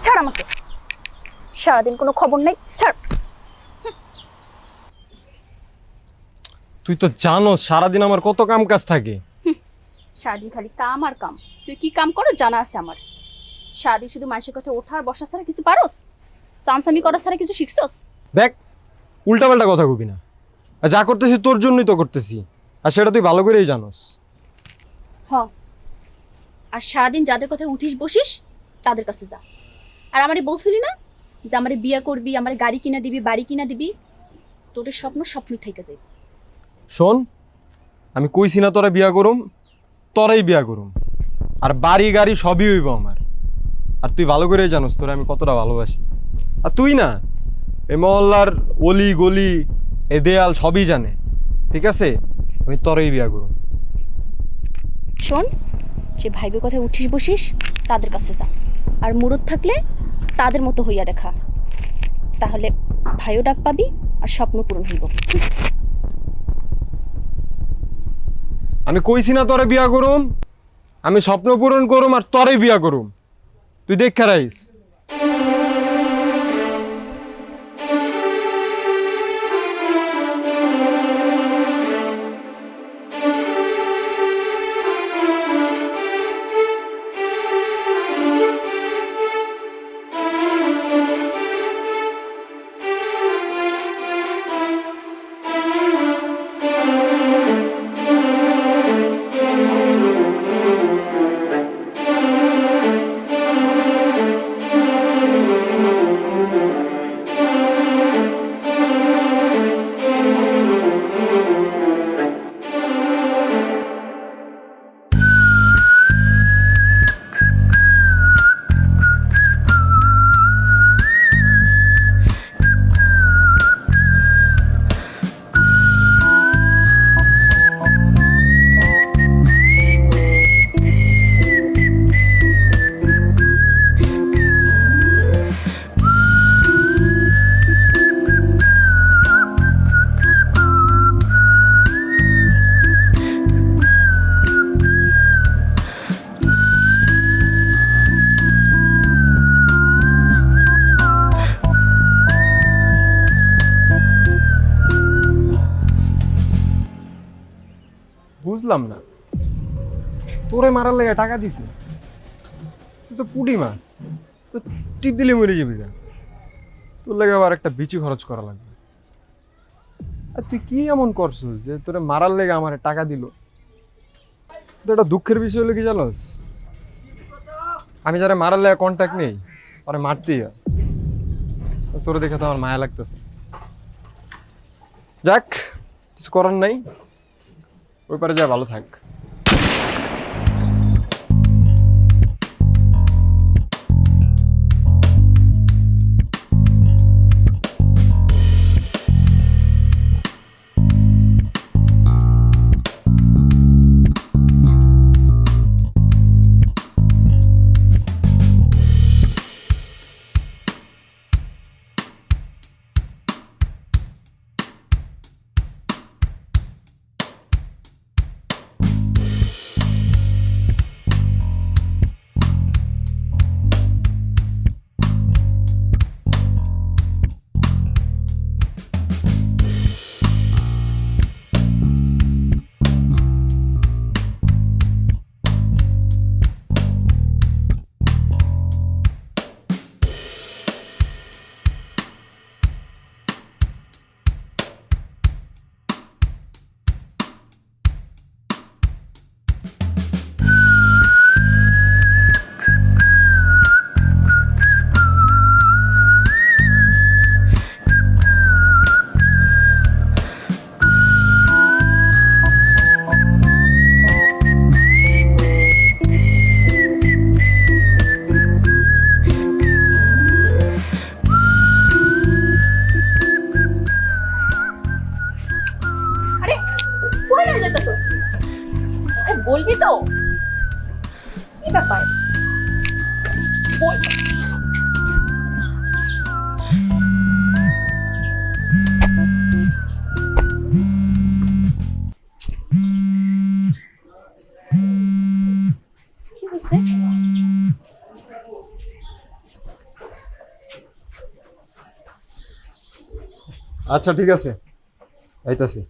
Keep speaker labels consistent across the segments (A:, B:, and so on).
A: ছাড় আমাকে, সারাদিন কোনো খবর নেই, ছাড়।
B: তুই তো জানো সারাদিন আমার কত কাম কাজ থাকে।
A: সারাদিন খালি কাম আর কাম। তুই কি কাম করো জানা আছে আমার। সারাদিন শুধু মানুষের কথা ওঠা আর বসা ছাড়া কিছু পারোস? সামসামি করা ছাড়া কিছু শিখছস?
B: দেখ, উল্টাপাল্টা কথা কবি না। আর যা করতেছি তোর জন্যই তো করতেছি, আর সেটা তুই ভালো করেই জানোস।
A: হ, আর সারাদিন যাদের কথা উঠিস বসিস তাদের কাছে যা। আর আমারে বলছিলি না যে আমারে বিয়ে করবি, আমার গাড়ি কিনা দিবি, বাড়ি কিনা দিবি? তোর স্বপ্ন স্বপ্নই থেকে যাবে।
B: শোন, আমি কইছি না তোরা বিয়া করুম, তোরাই বিয়া করুম, আর বাড়ি গাড়ি সবই হইব আমার। আর তুই ভালো করেই জানোস তোরা আমি কতটা ভালোবাসি। আর তুই না, এই মহল্লার অলি গলি এ দেয়াল সবই জানে। ঠিক আছে, আমি তোরাই বিয়া করুম।
A: শোন, যে ভাগ্যের কথা উঠিস বসিস তাদের কাছে যা, আর মুরত থাকলে তাদের মতো হইয়া দেখা, তাহলে ভাইও ডাক পাবি আর স্বপ্ন পূরণ হইব।
B: আমি কইছি না তোরে বিয়া করুম, আমি স্বপ্ন পূরণ করুম আর তোরে বিয়া করুম। তুই দেখ রাইস। বুঝলাম না, তোরে মারার লেগে টাকা দিছে? তুই তো পুটি মাছ, তো টিপ দিলে মরে যাবি না। তোর লেগে আবার একটা বিচি খরচ করা লাগবে। আর তুই কি এমন করছিস যে তোরে মারার লেগে আমার টাকা দিল? তো এটা দুঃখের বিষয় হলো কি জানোস, আমি যারা মারার লেগে কন্ট্যাক্ট নেই ওরা মারতেই হয়। তোরে দেখে তো আমার মায়া লাগতেছে। যাক, কিছু করার নাই, ওই পারে যা ভালো থাক।
A: বলবি তো কি ব্যাপার? কি হয়েছে?
B: আচ্ছা ঠিক আছে, আইতাছি।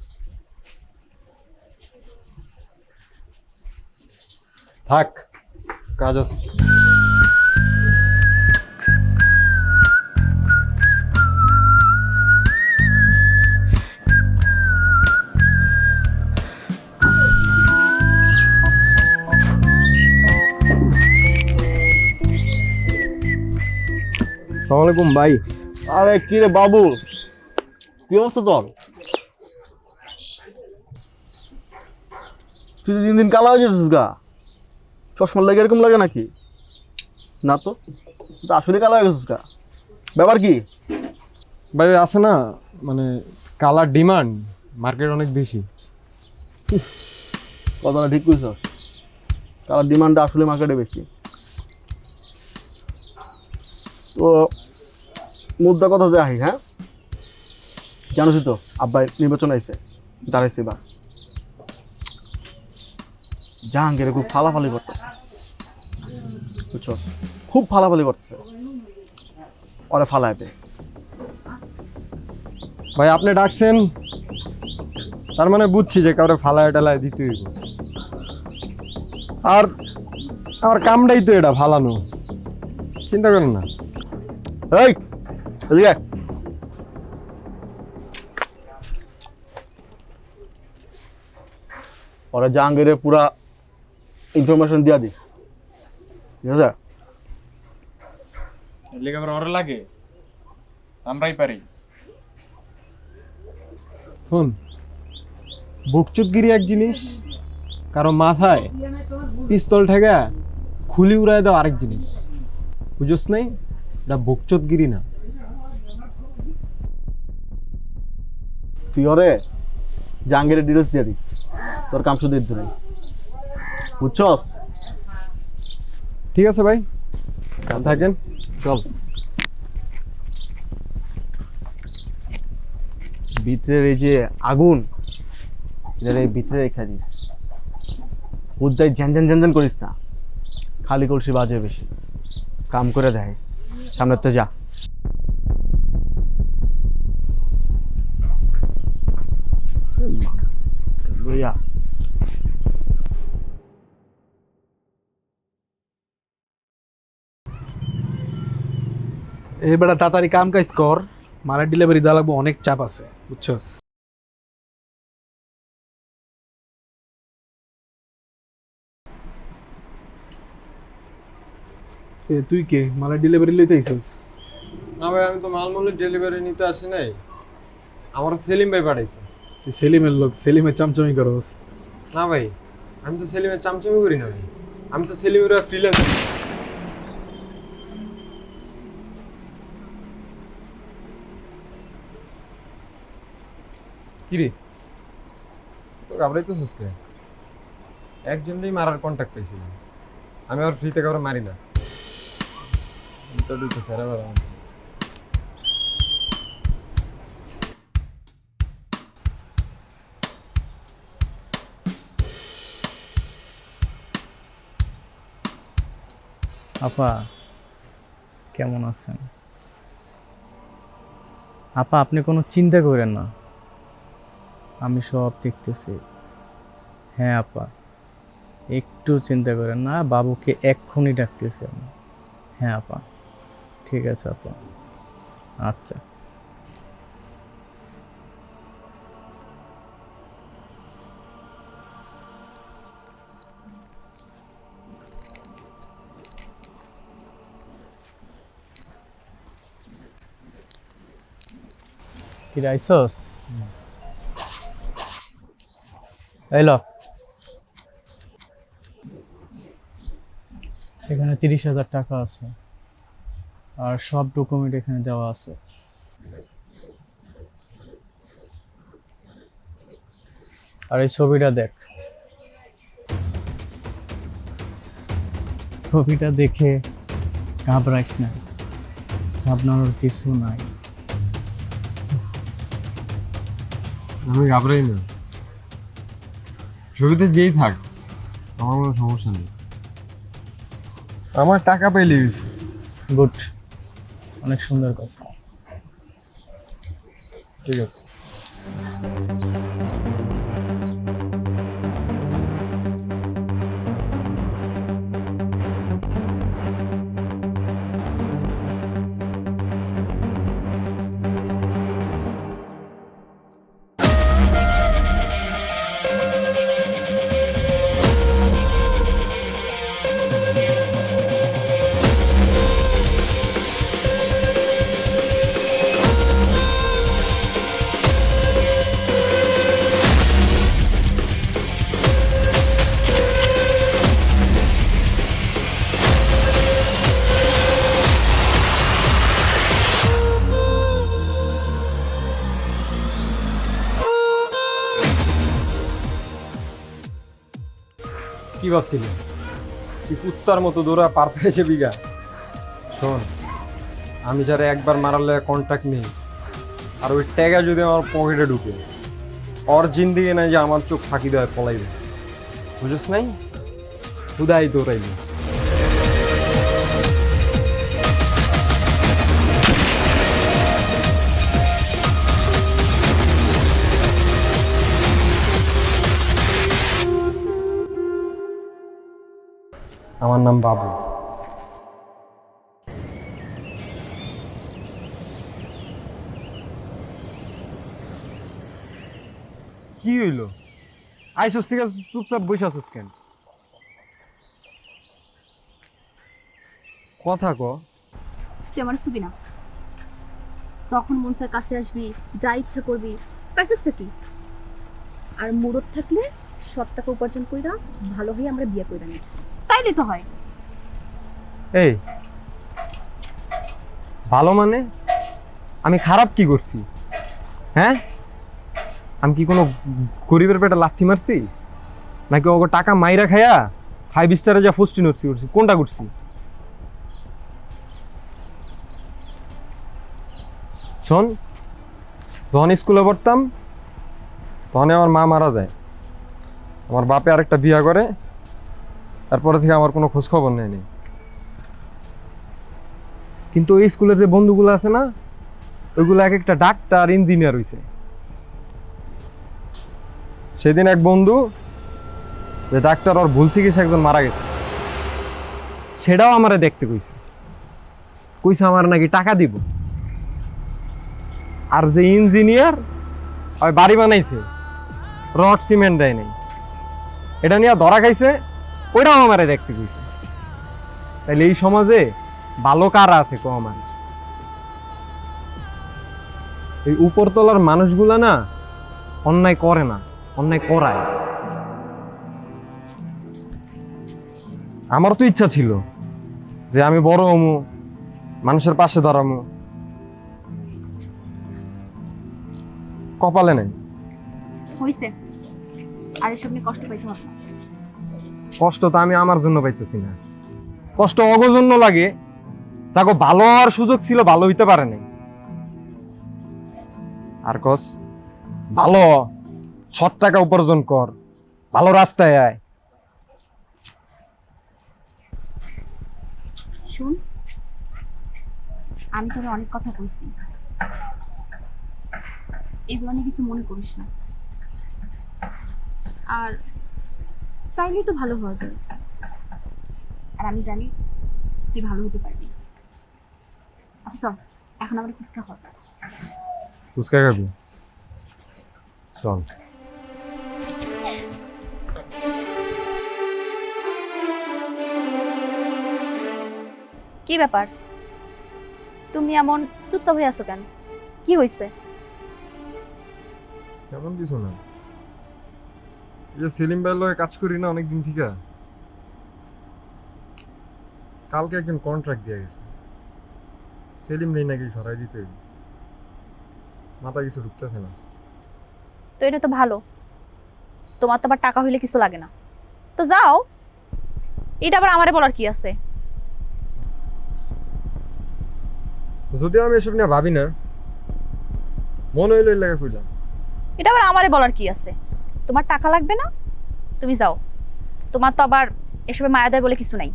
B: থাক, কাজ আছে। আসসালামু আলাইকুম ভাই।
C: আরে কি রে বাবু, কি অবস্থা তোর? তুই তো দিন দিন কালো হয়ে যাচ্ছিস গা। চশমার লাগে এরকম লাগে নাকি? না তো, তুই তো আসলে কালো হয়ে গেছিস গা। ব্যাপার কি?
B: ভাই আছে না, মানে কালার ডিমান্ড মার্কেট অনেক বেশি।
C: কথাটা ঠিক কইছ, কালার ডিমান্ডটা আসলে মার্কেটে বেশি। তো মুদ্রা কথা যে আহি, হ্যাঁ জানোসই তো আব্বাই নির্বাচন আইছে, দাঁড়াইছে বা জাহাঙ্গীরে খুব ফালাফালি করতে, বুঝছো, খুব ফালাফালি করতেছে, ওরে ফালাইবে।
B: ভাই আপনি ডাকছেন, তার মানে বুঝছি যে কাউরে ফালায় টালায় দিতে হইব। আর আমার কামটাই তো এটা, ফালানো। চিন্তা করেন না।
C: এই এদিকে আয়। ওরা জাহাঙ্গীরে পুরা ইনফরমেশন দিয়া দিস, ঠিক আছে?
D: লেগে আবার ওরা লাগে, আমরাই পারি।
B: শুন, বুকচুদগিরি এক জিনিস, কারো মাথায় পিস্তল ঠেকা খুলি উড়াই দাও আরেক জিনিস, বুঝোস নাই? এটা বুকচুদগিরি না।
C: তুই ওরে জাহাঙ্গীরের ডিটেলস দিয়া দিস, তোর কাম শুধু ধরে, বুঝছ?
B: ঠিক আছে ভাই, কাল থাকেন, চল।
C: ভিতরের এই যে আগুন, এদের এই ভিতরে রেখা দিস, উদ্দায় ঝ্যান করিস না, খালি কলসি বাজে বেশি, কাম করে দেয়। সামনের তো যা। লইয়া
E: এবার তাড়াতাড়ি কাম কাজ কর, মালের ডেলিভারি দেওয়া লাগবে, অনেক চাপ আছে, বুঝছস? তুই কে মালের ডেলিভারি লইতে আইছস?
B: না ভাই, আমি তো মালমূলের ডেলিভারি নিতে আসি নাই, আমার সেলিম ভাই পাঠাইছে।
E: তুই সেলিমের লোক, সেলিমের চামচামি করস।
B: না ভাই, আমি তো সেলিমের চামচামি করি না ভাই, আমি তো সেলিমের ফ্রিল্যান্স। কিরে, তো ঘাবড়াইতেছিস কে? একজনই মারার কন্ট্যাক্ট পাইছিলাম, আমি আর ফ্রিতে কাউকে মারি না। তো দুটো স্যার আবার আমাকে বলছে।
F: আপা কেমন আছেন? আপা আপনি কোনো চিন্তা করেন না, আমি সব দেখতেছি। হ্যাঁ আপা, একটু চিন্তা করেন না, বাবুকে এক্ষুনি ডাকতেছি আমি। হ্যাঁ আপা, ঠিক আছে আপা, আচ্ছা। কি রাইসস? এলো এখানে 30,000 টাকা আছে, আর সব ডকুমেন্ট এখানে দেওয়া আছে। আর এই ছবিটা দেখ, ছবিটা দেখে ঘাবড়াইস না, ঘাবড়ানোর কিছু নাই।
B: আমি ঘাবড়াই না, ছবিতে যেই থাক আমার কোনো সমস্যা নেই, আমার টাকা পাইলে হয়েছে।
F: গুড, অনেক সুন্দর কথা।
B: ঠিক আছে। কি ভাবছিলি তুই কুত্তার মতো দৌড়া পার পেয়েছে বিঘা? শোন, আমি যারা একবার মারালে কন্ট্যাক্ট নেই, আর ওই ট্যাগা যদি আমার পকেটে ঢুকে, ওর জিন্দিগি নাই যে আমার চোখ ফাঁকি দেয় পলাইবে, বুঝিস নাই? হুদাই দৌড়াইবি। আমার নাম বাবু।
C: কি হইলো? আইসস ঠিক আছে, চুপচাপ বসে আছিস কেন?
B: কথা ক।
A: তুই আমার ছবি না, যখন মন চায় কাছে আসবি, যা ইচ্ছা করবি, পাইছিসটা কি? আর মুরত থাকলে সব টাকা উপার্জন কইরা ভালো হয়ে আমরা বিয়ে কইরা নিই, তাইলে তো হয়।
B: এই ভালো মানে আমি খারাপ কি করছি? হ্যাঁ, আমি কি কোনো গরিবের পেটে লাথি মারছি, নাকি ওগো টাকা মাইরা খায়া 5 স্টারে যা ফুস্টি নড়ছি করছি? কোনটা করছি? শোন, যখন স্কুলে পড়তাম তখন আমার মা মারা যায়, আমার বাপে আরেকটা বিয়া করে, তারপরে থেকে আমার কোনো খোঁজ খবর নেয়নি। কিন্তু ওই স্কুলের যে বন্ধুগুলো আছে না, ওইগুলো এক একটা ডাক্তার, ইঞ্জিনিয়ার হইছে। সেদিন এক বন্ধু যে ডাক্তার, ওর ভুল চিকিৎসা একজন মারা গেছে, সেটাও আমারে দেখতে কইছে। কইছে আমার নাকি টাকা দিব। আর যে ইঞ্জিনিয়ার ওই বাড়ি বানাইছে, রড সিমেন্ট দেয় নাই, এটা নিয়ে ধরা খাইছে, ওইটাও আমারে দেখতে কইছে। তাইলে এই সমাজে ভালো কারা আছে কম মানুষ? এই উপরতলার মানুষগুলা না অন্যায় করে না, অন্যায় করায়। আমার তো ইচ্ছা ছিল যে আমি বড় হমু, মানুষের পাশে দাঁড়ামু, কপালে নেই।
A: হইছে, আর এসব নিয়ে কষ্ট পাইতে হবে না।
B: কষ্ট তো আমি আমার জন্য পাইতেছি না, কষ্ট অগো জন্য লাগে, যাগো ভালো হওয়ার সুযোগ ছিল, ভালো হইতে পারে নাই। আর কস ভালো সৎ টাকা উপার্জন কর, ভালো রাস্তায় আয়।
A: শুন, আমি তোর অনেক কথা কইছি, এগুলো নিয়ে কিছু মনে করিস না। আর চাইলেই তো ভালো হওয়া যায়, আর আমি জানি তুই ভালো হতে পারবি। আচ্ছা চল, এখন আমরা ফুচকা খাবো।
B: ফুচকা খাবি? চল।
A: কি ব্যাপার, তুমি এমন চুপচাপ হয়ে আছো কেন? কি হয়েছে?
B: তেমন কিছু না, এই যে সেলিম ভাইয়ের লগে কাজ করি না অনেকদিন থেকে, কালকে একজন কন্ট্রাক্ট দিয়ে গেছে, সেলিম নেই নাকি সরাই দিতে, মাথা কিছু ঢুকতেছে না।
A: তো এটা তো ভালো, তোমার তো আবার টাকা হইলে কিছু লাগে না, তো যাও। এটা আবার আমারে বলার কি আছে?
B: যদিও আমি এসব নিয়ে ভাবি না, মনে হইলো এর লাগে কইলাম।
A: এটা আবার আমারে বলার কি আছে? তোমার টাকা লাগবে না, তুমি যাও। তোমার তো আবার এসবে মায়া দেয় বলে কিছু নাই।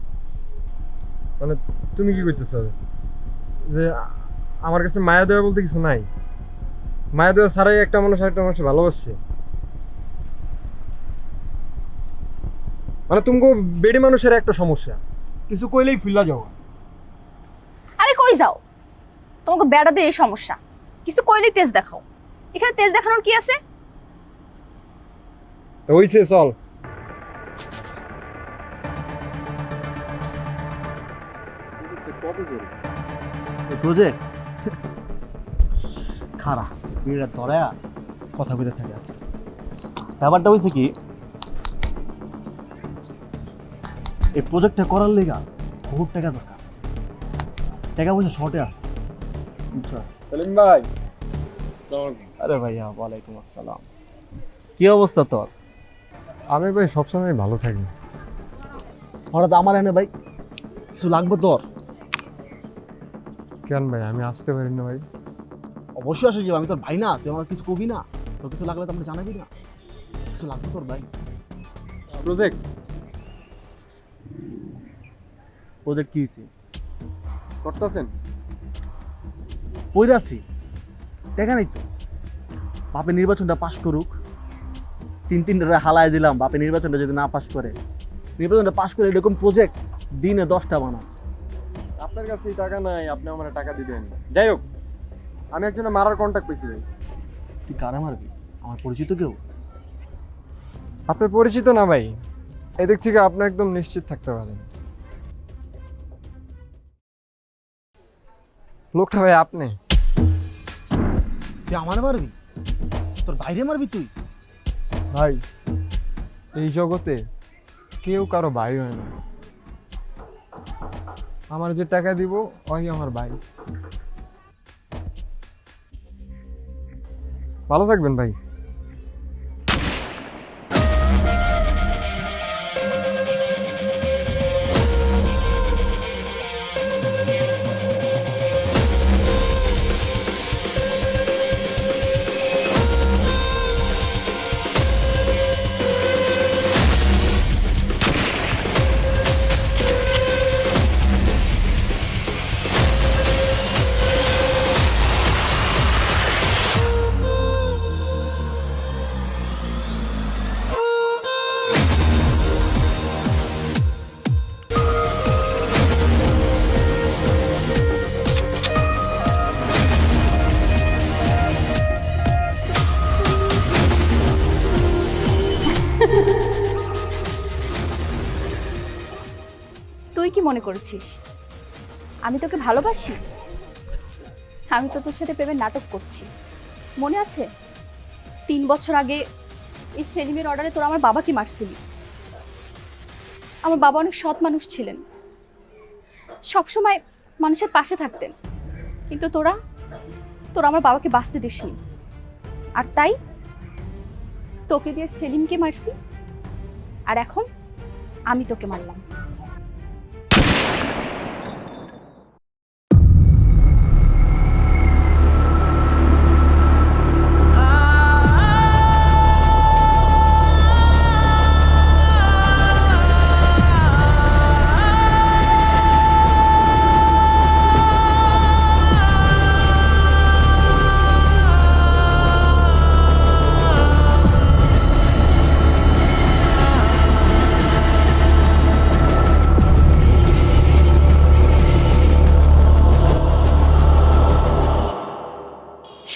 B: মানে তুমি কি করতেছ যে আমার কাছে মায়া দেওয়া বলতে কিছু নাই? মায়া দেওয়া ছাড়াই একটা মানুষ আরেকটা মানুষ ভালোবাসছে? মানে তুমি বেডি মানুষের একটা সমস্যা, কিছু কইলেই ফুল্লা যাও।
A: আরে কই যাও? তোমাকে বেড়াতে এই সমস্যা, কিছু কইলেই তেজ দেখাও। এখানে তেজ দেখানোর কি আছে?
B: তো হইছে, চল।
C: প্রজেক্ট খারাপ বিড়া ধরা কথা বলতে থাকে আস্তে আস্তে। ব্যাপারটা হয়েছে কি, এই প্রজেক্টটা করার লেগা বহুত টাকা দরকার, টাকা পয়সা শর্টে আছে, বুঝছো?
B: সেলিম ভাই,
C: আরে ভাইয়া ওয়ালাইকুম আসসালাম। কি অবস্থা তোর?
B: আমি ভাই সবসময় ভালো থাকি।
C: হঠাৎ আমার এনে ভাই কিছু লাগবে তোর?
B: কেন ভাই, আমি আসতে পারি না ভাই?
C: অবশ্যই আসে যাবে, আমি তোর ভাই না, তুই আমার কিছু কবি না? তোর কিছু লাগলে তো আমরা জানাবি না, কিছু লাগবে তোর ভাই?
B: প্রজেক্ট
C: প্রজেক্ট কি হয়েছে?
B: করতেছেন?
C: পইরা আছি, টাকা নাই তো। বাপে নির্বাচনটা পাশ করুক, তিনটা হালায় দিলাম, বাপে নির্বাচনটা যদি না পাশ করে, নির্বাচনটা পাশ করে এরকম প্রজেক্ট দিনে 10টা বানাম।
B: আপনার কাছে টাকা নাই, আপনি আমার টাকা দিবেন। যাই হোক, আমি একজনের মারার কন্ট্যাক্ট পেয়েছি ভাই।
C: তুই কারা মারবি? আমার পরিচিত কেউ?
B: আপনার পরিচিত না ভাই, এদিক থেকে আপনি একদম নিশ্চিত থাকতে পারেন। লোকটা ভাই আপনি।
C: তুই আমার মারবি? তোর বাইরে মারবি তুই?
B: ভাই, এই জগতে কেউ কারো ভাই হয় না। আমার যে টাকা দিব ওই আমার ভাই। ভালো থাকবেন ভাই।
A: তুই কি মনে করেছিস আমি তোকে ভালোবাসি? আমি তো তোর সাথে প্রেমের নাটক করছি। মনে আছে 3 বছর আগে এই সেলিমের অর্ডারে তোরা আমার বাবাকে মারছিলি। আমার বাবা অনেক সৎ মানুষ ছিলেন, সবসময় মানুষের পাশে থাকতেন, কিন্তু তোরা আমার বাবাকে বাঁচতে দিসনি। আর তাই তোকে দিয়ে সেলিমকে মারছি, আর এখন আমি তোকে মারলাম।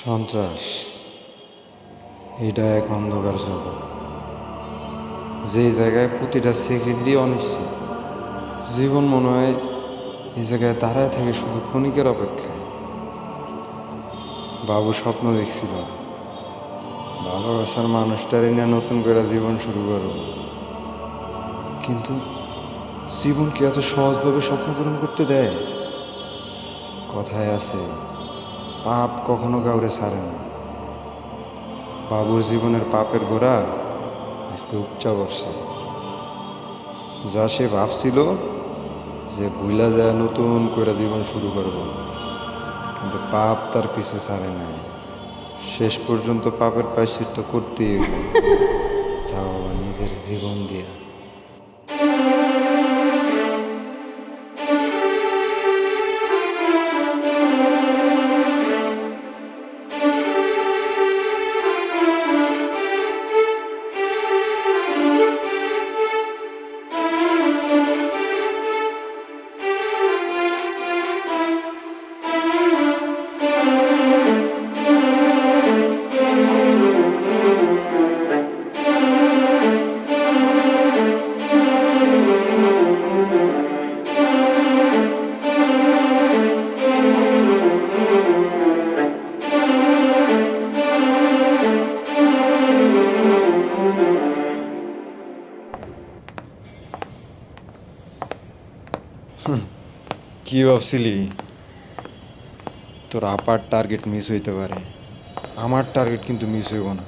G: সন্ত্রাস, এটা এক অন্ধকার জগৎ, যে জায়গায় প্রতিটা সেকেন্ডই অনিশ্চিত। জীবন মনে হয় এই জায়গায় দাঁড়ায় থাকে শুধু ক্ষণিকের অপেক্ষায়। বাবু স্বপ্ন দেখছিল ভালোবাসার মানুষটারে নিয়ে নতুন করে জীবন শুরু করব, কিন্তু জীবন কি এত সহজভাবে স্বপ্ন পূরণ করতে দেয়? কথায় আছে, পাপ কখনো কাউরে ছাড়ে না। বাবুর জীবনের পাপের গোড়া আজকে উপচা পড়ছে। যা সে ভাবছিল যে ভুলা যায় নতুন করে জীবন শুরু করব, কিন্তু পাপ তার পিছে ছাড়ে নাই। শেষ পর্যন্ত পাপের প্রায়শ্চিত্ত করতেই হইল, তাও আবার নিজের জীবন দিয়া। কি ভাবছিলি তোর আপার টার্গেট মিস হইতে পারে, আমার টার্গেট কিন্তু মিস হইব না।